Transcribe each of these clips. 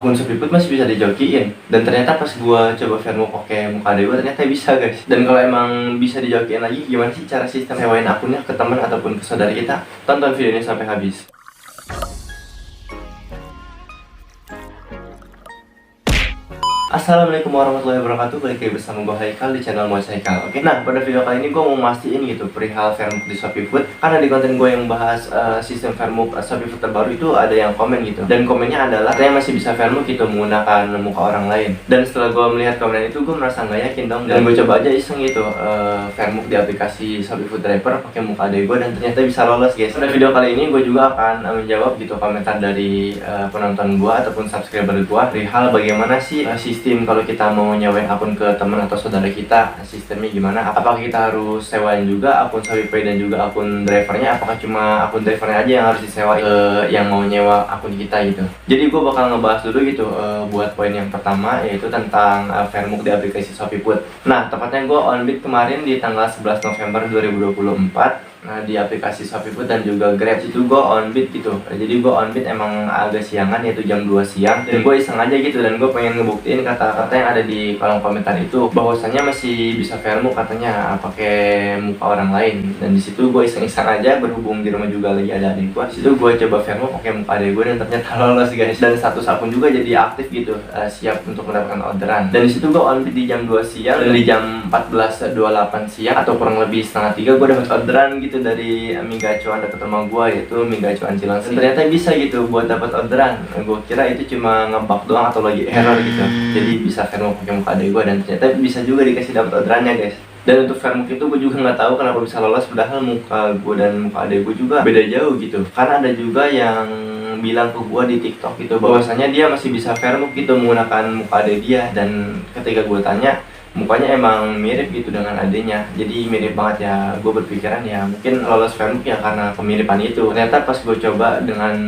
Akun Shopee masih bisa dijokiin, dan ternyata pas gua coba Vermuk pakai muka adek gua ternyata bisa guys. Dan kalau emang bisa dijokiin lagi, gimana sih cara sistem sewain akunnya ke teman ataupun ke saudara kita? Tonton video ini sampai habis. Assalamualaikum warahmatullahi wabarakatuh. Balik lagi bersama gue Haikal di channel Mois Haikal. Oke, nah pada video kali ini gue mau mastiin gitu perihal Vermuk di Shopee Food. Karena di konten gue yang bahas sistem Vermuk Shopee Food terbaru itu ada yang komen gitu. Dan komennya adalah katanya masih bisa Vermuk gitu menggunakan muka orang lain. Dan setelah gue melihat komen itu gue merasa nggak yakin dong. Dan gue coba aja iseng gitu Vermuk di aplikasi Shopee Food Driver pakai muka adek gue, dan ternyata bisa lolos guys. Pada video kali ini gue juga akan menjawab gitu komentar dari penonton gue ataupun subscriber gue perihal bagaimana sih sistem kalau kita mau nyewain akun ke teman atau saudara kita, sistemnya gimana? Apakah kita harus sewain juga akun ShopeePay dan juga akun drivernya? Apakah cuma akun drivernya aja yang harus disewain yang mau nyewa akun kita gitu? Jadi gue bakal ngebahas dulu gitu buat poin yang pertama, yaitu tentang Vermuk di aplikasi Shopee Food. Nah, tepatnya gue on bid kemarin di tanggal 11 November 2024. Nah, di aplikasi Shopee Food dan juga Grab itu gue on bid gitu. Jadi gue on bid emang agak siangan, yaitu jam 2 siang. Dan gue iseng aja gitu, dan gue pengen ngebuktiin kata-kata yang ada di kolom komentar itu bahwasannya masih bisa Vermuk katanya pakai muka orang lain. Dan di situ gue iseng-iseng aja, berhubung di rumah juga lagi ada adik gue. Di situ gue coba Vermuk pakai muka adik gue dan ternyata lolos guys. Dan status akun juga jadi aktif gitu, siap untuk mendapatkan orderan. Dan di situ gue on bid di jam 2 siang, dan di jam 14.28 siang atau kurang lebih setengah 3 gue dapat orderan gitu dari mie gacuan dekat rumah gua, yaitu mie gacuan Cilengsi. Ternyata bisa gitu buat dapat orderan. Gua kira itu cuma ngebug doang atau lagi error gitu. Jadi bisa Vermuk pakai muka adek gua, dan ternyata bisa juga dikasih dapat orderannya guys. Dan untuk Vermuk itu gue juga nggak tahu kenapa bisa lolos, padahal muka gue dan muka adek gue juga beda jauh gitu. Karena ada juga yang bilang ke gue di TikTok gitu bahwasanya dia masih bisa Vermuk gitu menggunakan muka adek dia, dan ketika gue tanya, mukanya emang mirip gitu dengan adenya, jadi mirip banget ya. Gue berpikiran ya mungkin lolos Vermuk ya karena kemiripan itu. Ternyata pas gue coba dengan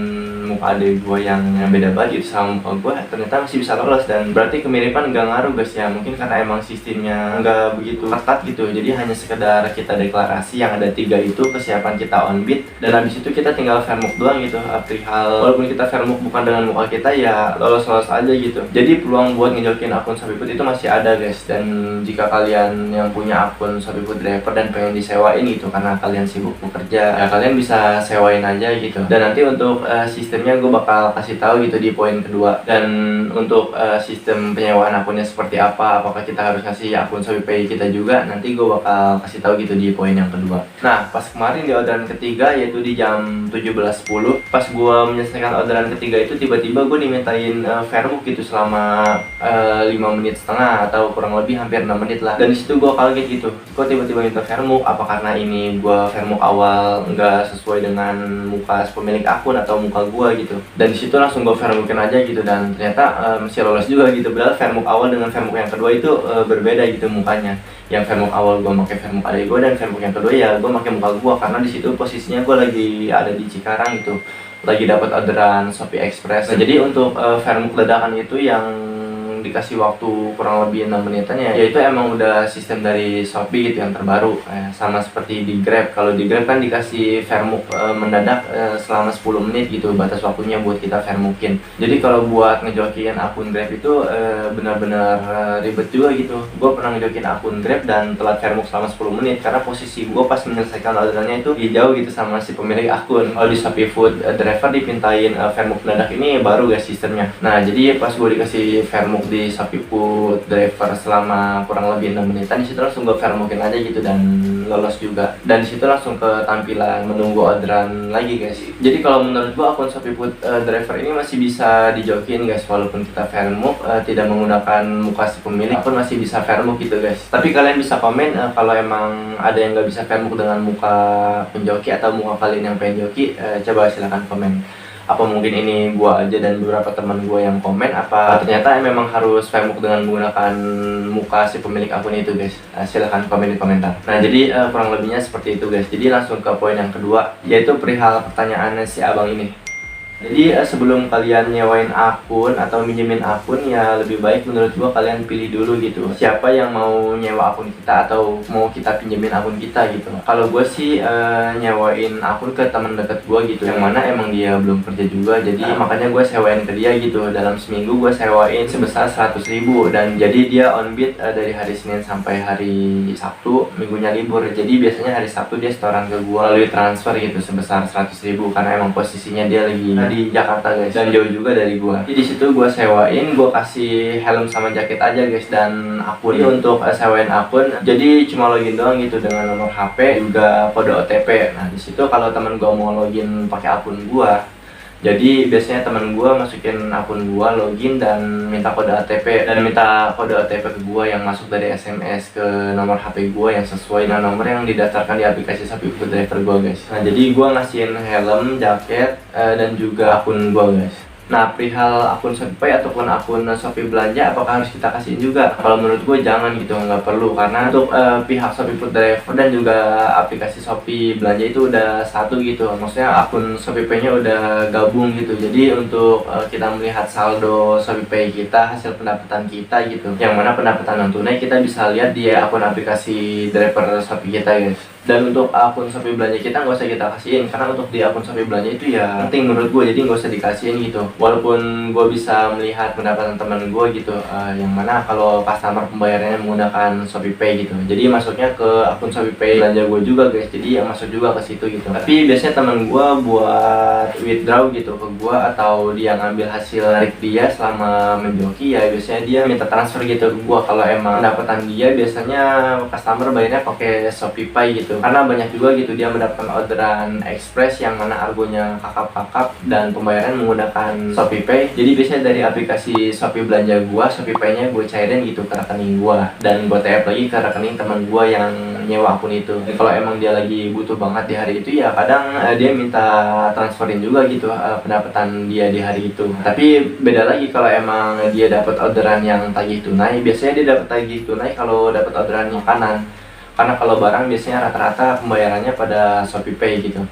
muka adek gue yang beda banget gitu sama muka gue, ternyata masih bisa lolos. Dan berarti kemiripan nggak ngaruh guys ya, mungkin karena emang sistemnya nggak begitu ketat gitu. Jadi hanya sekedar kita deklarasi yang ada 3 itu, kesiapan kita on bid, dan habis itu kita tinggal Vermuk doang gitu. Perihal walaupun kita Vermuk bukan dengan muka kita ya lolos-lolos aja gitu. Jadi peluang buat ngejokin akun Shopee Food itu masih ada guys. Dan jika kalian yang punya akun Shopee Food Driver dan pengen disewain gitu karena kalian sibuk bekerja, ya kalian bisa sewain aja gitu. Dan nanti untuk sistemnya gue bakal kasih tahu gitu di poin kedua. Dan untuk sistem penyewaan akunnya seperti apa, apakah kita harus kasih akun ShopeePay kita juga, nanti gue bakal kasih tahu gitu di poin yang kedua. Nah, pas kemarin di orderan ketiga, yaitu di jam 17.10, pas gue menyelesaikan orderan ketiga itu tiba-tiba gue dimintain Vermuk gitu selama 5 menit setengah atau kurang lebih hampir 6 menit lah. Dan disitu gue kaget gitu, kok tiba-tiba minta Vermuk? Apa karena ini gue Vermuk awal nggak sesuai dengan muka pemilik akun atau muka gue gitu. Dan disitu langsung gue Vermukin aja gitu, dan ternyata masih lolos juga gitu. Padahal Vermuk awal dengan Vermuk yang kedua itu berbeda gitu mukanya. Yang Vermuk awal gue pakai Vermuk adek gue, dan Vermuk yang kedua ya gue pakai muka gue, karena disitu posisinya gue lagi ada di Cikarang gitu, lagi dapat orderan Shopee Express. Nah, jadi untuk Vermuk dadakan itu yang dikasih waktu kurang lebih 6 menitan ya, yaitu emang udah sistem dari Shopee gitu yang terbaru, sama seperti di Grab. Kalau di Grab kan dikasih Vermuk mendadak selama 10 menit gitu batas waktunya buat kita Vermukin. Jadi kalau buat ngejokin akun Grab itu benar-benar ribet juga gitu. Gue pernah ngejokin akun Grab dan telat Vermuk selama 10 menit karena posisi gue pas menyelesaikan orderannya itu jauh gitu sama si pemilik akun. Kalau di Shopee Food Driver dipintain Vermuk mendadak ini baru guys sistemnya. Nah, jadi pas gue dikasih Vermuk di Shopee Food Driver selama kurang lebih 6 menitan, disitu langsung gue Vermukin aja gitu dan lolos juga. Dan disitu langsung ke tampilan menunggu orderan lagi guys. Jadi kalau menurut gue akun Shopee Food Driver ini masih bisa dijokin guys, walaupun kita Vermuk tidak menggunakan muka si pemilik akun, masih bisa Vermuk gitu guys. Tapi kalian bisa komen kalau emang ada yang nggak bisa Vermuk dengan muka penjoki atau muka kalian yang pengen joki, coba silahkan komen. Apa mungkin ini gua aja dan beberapa teman gua yang komen, apa ternyata memang harus Vermuk dengan menggunakan muka si pemilik akun itu guys. Silahkan komen di komentar. Nah, jadi kurang lebihnya seperti itu guys. Jadi langsung ke poin yang kedua, yaitu perihal pertanyaan si abang ini. Jadi sebelum kalian nyewain akun atau minjemin akun ya lebih baik menurut gua kalian pilih dulu gitu siapa yang mau nyewa akun kita atau mau kita pinjemin akun kita gitu. Kalau gue sih nyewain akun ke teman dekat gua gitu, yang mana emang dia belum kerja juga, jadi makanya gue sewain ke dia gitu. Dalam seminggu gue sewain sebesar 100.000 dan jadi dia on beat dari hari Senin sampai hari Sabtu, minggunya libur. Jadi biasanya hari Sabtu dia setoran ke gue melalui transfer gitu sebesar 100.000 karena emang posisinya dia lagi di Jakarta guys, dan jauh juga dari gua. Jadi di situ gua sewain, gua kasih helm sama jaket aja guys, dan akun. Jadi untuk sewain akun, jadi cuma login doang gitu dengan nomor HP juga kode OTP. Nah di situ kalau teman gua mau login pakai akun gua, jadi biasanya teman gua masukin akun gua, login dan minta kode OTP ke gua yang masuk dari SMS ke nomor HP gua yang sesuai dengan nomor yang didaftarkan di aplikasi Shopee Food Driver gua guys. Nah jadi gua ngasihin helm, jaket, dan juga akun gua guys. Nah perihal akun Shopee ataupun akun Shopee belanja apakah harus kita kasihin juga? Kalau menurut gue jangan gitu, nggak perlu, karena untuk pihak Shopee Food Driver dan juga aplikasi Shopee belanja itu udah satu gitu. Maksudnya akun Shopee Pay-nya udah gabung gitu. Jadi untuk kita melihat saldo Shopee Pay kita, hasil pendapatan kita gitu, yang mana pendapatan non tunai kita bisa lihat di akun aplikasi driver Shopee kita guys. Dan untuk akun Shopee belanja kita nggak usah kita kasihin, karena untuk di akun Shopee belanja itu ya penting menurut gue, jadi nggak usah dikasihin gitu. Walaupun gue bisa melihat pendapatan teman gue gitu, yang mana kalau customer pembayarannya menggunakan Shopee Pay gitu, jadi masuknya ke akun Shopee Pay belanja gue juga guys, jadi yang masuk juga ke situ gitu. Tapi biasanya teman gue buat withdraw gitu ke gue, atau dia ngambil hasil narik dia selama menjoki, ya biasanya dia minta transfer gitu ke gue. Kalau emang pendapatan dia biasanya customer bayarnya pakai Shopee Pay gitu, karena banyak juga gitu dia mendapatkan orderan express yang mana argonya kakap-kakap dan pembayaran menggunakan Shopee Pay. Jadi biasanya dari aplikasi Shopee belanja gua, Shopee Pay-nya gue cairin gitu ke rekening gua, dan gua tap lagi ke rekening teman gua yang nyewa akun itu. Dan kalau emang dia lagi butuh banget di hari itu, ya kadang dia minta transferin juga gitu pendapatan dia di hari itu. Tapi beda lagi kalau emang dia dapat orderan yang tagih tunai. Biasanya dia dapat tagih tunai kalau dapat orderan makanan, karena kalau barang biasanya rata-rata pembayarannya pada Shopee Pay gitu.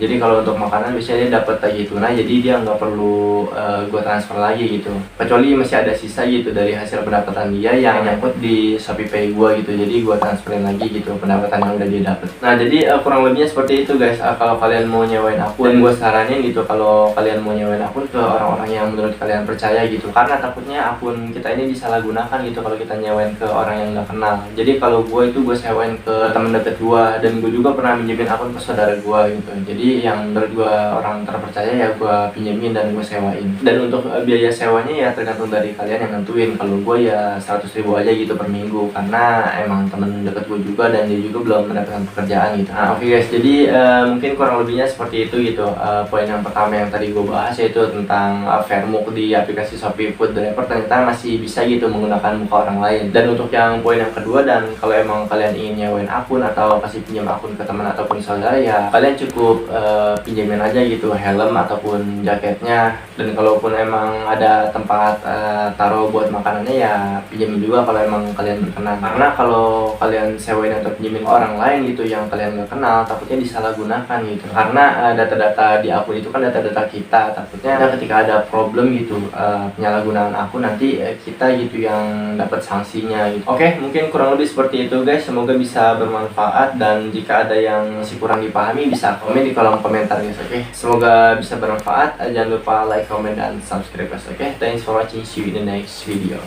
Jadi kalau untuk makanan biasanya dia dapat tagih tunai, jadi dia nggak perlu gue transfer lagi gitu, kecuali masih ada sisa gitu dari hasil pendapatan dia yang nyangkut di Shopee Pay gue gitu, jadi gue transferin lagi gitu pendapatan yang udah dia dapet. Nah jadi kurang lebihnya seperti itu guys. Kalau kalian mau nyewain akun, dan gue saranin gitu kalau kalian mau nyewain akun ke orang-orang yang menurut kalian percaya gitu, karena takutnya akun kita ini disalahgunakan gitu kalau kita nyewain ke orang yang nggak kenal. Jadi kalau gue sewain ke temen deket gue, dan gue juga pernah minjemin akun ke saudara gue gitu. Jadi yang menurut gue orang terpercaya ya gue pinjemin dan gue sewain. Dan untuk biaya sewanya ya tergantung dari kalian yang nentuin. Kalau gue ya 100.000 aja gitu per minggu, karena emang temen deket gue juga dan dia juga belum mendapatkan pekerjaan gitu. Nah oke guys, jadi mungkin kurang lebihnya seperti itu gitu. Poin yang pertama yang tadi gue bahas yaitu tentang Vermuk di aplikasi Shopee Food Driver ternyata masih bisa gitu menggunakan muka orang lain. Dan untuk yang poin yang kedua, dan kalau emang kalian ingin nyewain akun atau kasih pinjam akun ke teman ataupun saudara, ya kalian cukup pinjemin aja gitu helm ataupun jaketnya. Dan kalaupun emang ada tempat taruh buat makanannya, ya pinjemin juga kalau emang kalian berkenan. Karena kalau kalian sewain atau pinjemin orang lain gitu yang kalian gak kenal, takutnya disalahgunakan gitu, karena data-data di akun itu kan data-data kita. Takutnya ketika ada problem gitu, penyalahgunaan akun, nanti kita gitu yang dapat sanksinya gitu. Oke, mungkin kurang lebih seperti itu guys. Semoga bisa bermanfaat, dan jika ada yang masih kurang dipahami bisa komen di kolom komentar guys. Oke, semoga bisa bermanfaat. Jangan lupa like, comment, dan subscribe guys. Oke, thanks for watching, see you in the next video.